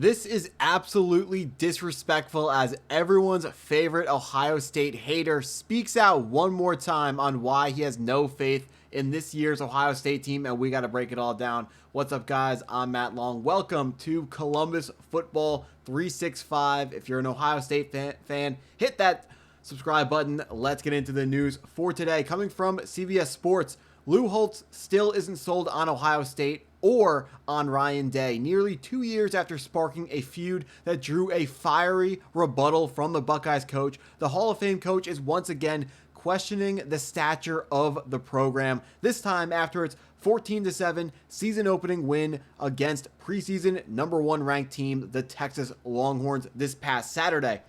This is absolutely disrespectful as everyone's favorite Ohio State hater speaks out one more time on why he has no faith in this year's Ohio State team, and we got to break it all down. What's up, guys? I'm Matt Long. Welcome to Columbus Football 365. If you're an Ohio State fan, hit that subscribe button. Let's get into the news for today. Coming from CBS Sports, Lou Holtz still isn't sold on Ohio State or on Ryan Day. Nearly 2 years after sparking a feud that drew a fiery rebuttal from the Buckeyes coach, the Hall of Fame coach is once again questioning the stature of the program, this time after its 14-7 season opening win against preseason number 1 ranked team, the Texas Longhorns, this past Saturday.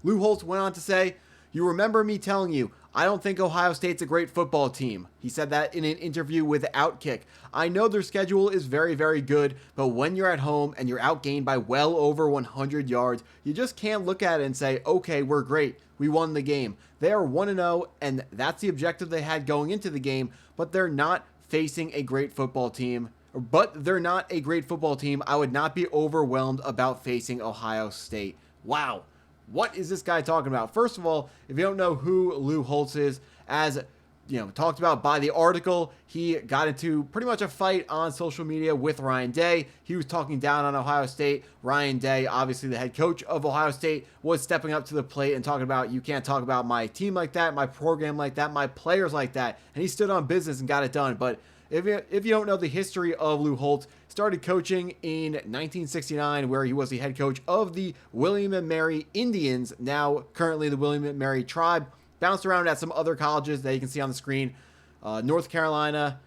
Lou Holtz went on to say, "You remember me telling you, I don't think Ohio State's a great football team." He said that in an interview with Outkick. "I know their schedule is very, very good, but when you're at home and you're outgained by well over 100 yards, you just can't look at it and say, okay, we're great. We won the game." They are 1-0, and that's the objective they had going into the game, but they're not facing a great football team. I would not be overwhelmed about facing Ohio State. Wow. What is this guy talking about? First of all, if you don't know who Lou Holtz is, as talked about by the article, he got into pretty much a fight on social media with Ryan Day. He was talking down on Ohio State. Ryan Day, obviously the head coach of Ohio State, was stepping up to the plate and talking about, "You can't talk about my team like that, my program like that, my players like that." And he stood on business and got it done. But if you don't know the history of Lou Holtz, started coaching in 1969, where he was the head coach of the William & Mary Indians, now currently the William & Mary Tribe. Bounced around at some other colleges that you can see on the screen. North Carolina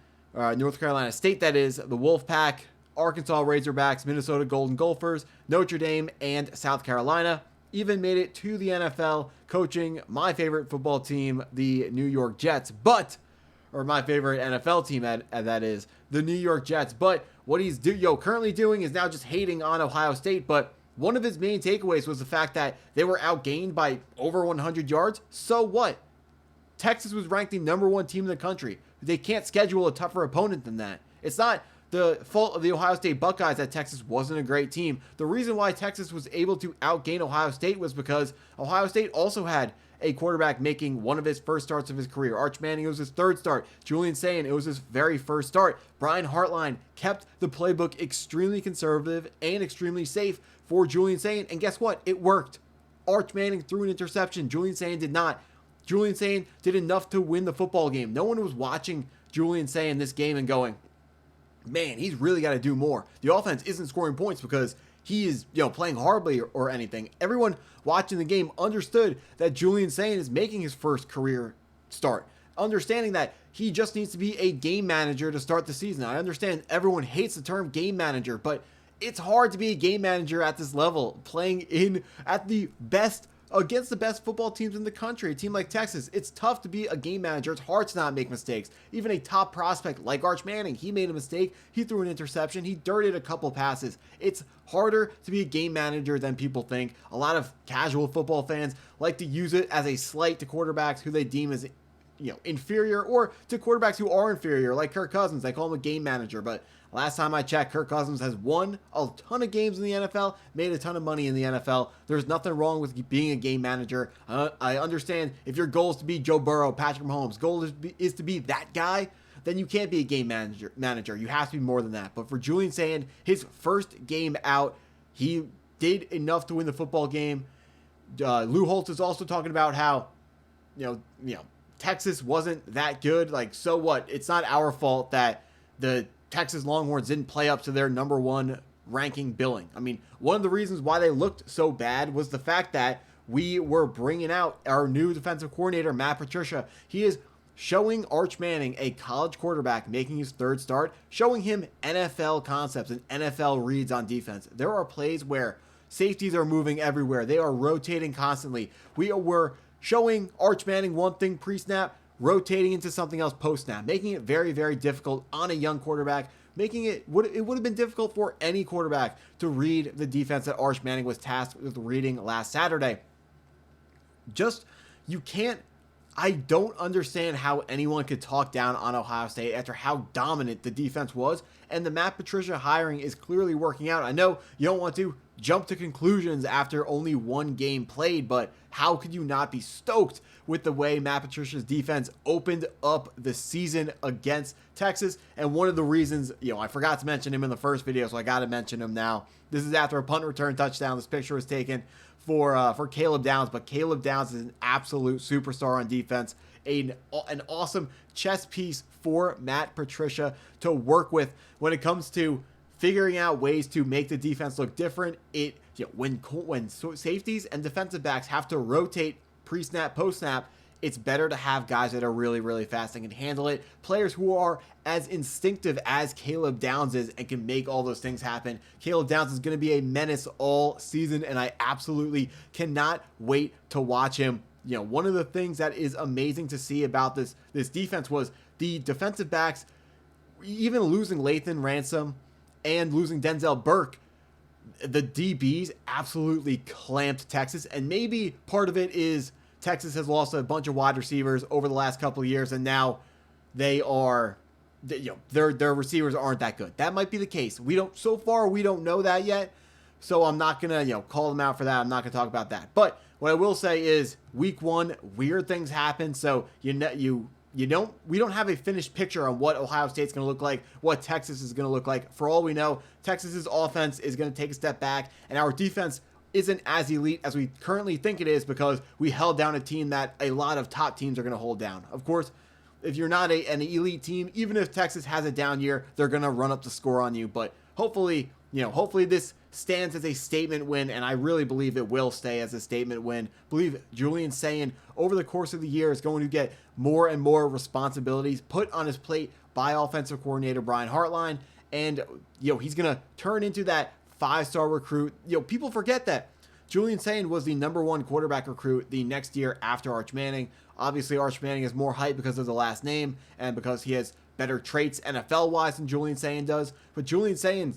State, that is, the Wolfpack, Arkansas Razorbacks, Minnesota Golden Gophers, Notre Dame, and South Carolina. Even made it to the NFL, coaching my favorite football team, the New York Jets. Or my favorite NFL team, that is, the New York Jets. But what he's currently doing is now just hating on Ohio State. But one of his main takeaways was the fact that they were outgained by over 100 yards. So what? Texas was ranked the number 1 team in the country. They can't schedule a tougher opponent than that. It's not the fault of the Ohio State Buckeyes that Texas wasn't a great team. The reason why Texas was able to outgain Ohio State was because Ohio State also had a quarterback making one of his first starts of his career. Arch Manning, it was his 3rd start. Julian Sayin, it was his very first start. Brian Hartline kept the playbook extremely conservative and extremely safe for Julian Sayin, and guess what? It worked. Arch Manning threw an interception. Julian Sayin did not. Julian Sayin did enough to win the football game. No one was watching Julian Sayin this game and going, "Man, he's really got to do more." The offense isn't scoring points because he is, playing horribly or anything. Everyone watching the game understood that Julian Sayin is making his first career start, understanding that he just needs to be a game manager to start the season. I understand everyone hates the term game manager, but it's hard to be a game manager at this level, playing at the best against the best football teams in the country. A team like Texas, it's tough to be a game manager. It's hard to not make mistakes. Even a top prospect like Arch Manning, he made a mistake. He threw an interception. He dirted a couple passes. It's harder to be a game manager than people think. A lot of casual football fans like to use it as a slight to quarterbacks who they deem as inferior, or to quarterbacks who are inferior, like Kirk Cousins. They call him a game manager, but last time I checked, Kirk Cousins has won a ton of games in the NFL, made a ton of money in the NFL. There's nothing wrong with being a game manager. I understand if your goal is to be Joe Burrow, Patrick Mahomes' goal is to be that guy, then you can't be a game manager. You have to be more than that. But for Julian Sayin, his first game out, he did enough to win the football game. Lou Holtz is also talking about how, Texas wasn't that good. Like, so what? It's not our fault that the Texas Longhorns didn't play up to their number 1 ranking billing. I mean, one of the reasons why they looked so bad was the fact that we were bringing out our new defensive coordinator, Matt Patricia. He is showing Arch Manning, a college quarterback making his 3rd start, showing him NFL concepts and NFL reads on defense. There are plays where safeties are moving everywhere. They are rotating constantly. We were showing Arch Manning one thing pre-snap, rotating into something else post-snap, making it very, very difficult on a young quarterback, it would have been difficult for any quarterback to read the defense that Arch Manning was tasked with reading last Saturday. You can't I don't understand how anyone could talk down on Ohio State after how dominant the defense was, and the Matt Patricia hiring is clearly working out. I know you don't want to jump to conclusions after only one game played, but how could you not be stoked with the way Matt Patricia's defense opened up the season against Texas? And one of the reasons, I forgot to mention him in the first video, so I got to mention him now. This is after a punt return touchdown. This picture was taken for Caleb Downs, but Caleb Downs is an absolute superstar on defense, an awesome chess piece for Matt Patricia to work with when it comes to figuring out ways to make the defense look different. When safeties and defensive backs have to rotate pre-snap, post-snap, it's better to have guys that are really, really fast and can handle it. Players who are as instinctive as Caleb Downs is and can make all those things happen. Caleb Downs is going to be a menace all season, and I absolutely cannot wait to watch him. One of the things that is amazing to see about this defense was the defensive backs, even losing Lathan Ransom and losing Denzel Burke, the DBs absolutely clamped Texas, and maybe part of it is Texas has lost a bunch of wide receivers over the last couple of years, and now their receivers aren't that good. That might be the case. So far we don't know that yet, so I'm not gonna call them out for that. I'm not gonna talk about that. But what I will say is, week one, weird things happen. So we don't have a finished picture on what Ohio State's going to look like, what Texas is going to look like. For all we know, Texas's offense is going to take a step back, and our defense isn't as elite as we currently think it is because we held down a team that a lot of top teams are going to hold down. Of course, if you're not an elite team, even if Texas has a down year, they're going to run up the score on you. But hopefully this stands as a statement win, and I really believe it will stay as a statement win. I believe Julian Sayin over the course of the year is going to get more and more responsibilities put on his plate by offensive coordinator Brian Hartline, and he's going to turn into that 5-star recruit. People forget that Julian Sayin was the #1 quarterback recruit the next year after Arch Manning. Obviously, Arch Manning has more hype because of the last name and because he has better traits NFL-wise than Julian Sayin does. But Julian Sayin,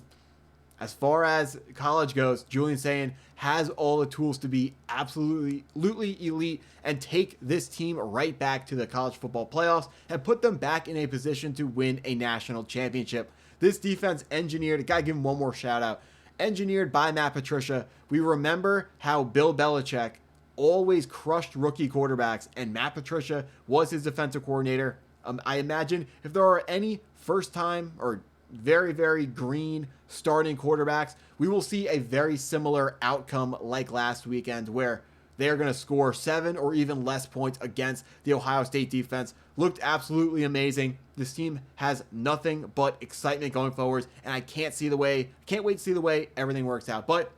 as far as college goes, Julian Sayin has all the tools to be absolutely elite and take this team right back to the college football playoffs and put them back in a position to win a national championship. This defense engineered, gotta give him one more shout out, engineered by Matt Patricia. We remember how Bill Belichick always crushed rookie quarterbacks, and Matt Patricia was his defensive coordinator. I imagine if there are any first-time or very, very green starting quarterbacks, we will see a very similar outcome like last weekend where they're going to score 7 or even less points against the Ohio State defense. Looked absolutely amazing. This team has nothing but excitement going forward, and I can't wait to see the way everything works out. But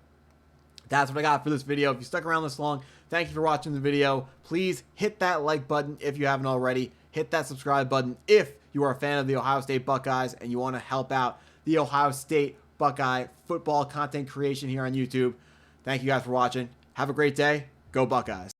that's what I got for this video. If you stuck around this long, thank you for watching the video. Please hit that like button if you haven't already. Hit that subscribe button if you are a fan of the Ohio State Buckeyes and you want to help out the Ohio State Buckeye football content creation here on YouTube. Thank you guys for watching. Have a great day. Go Buckeyes.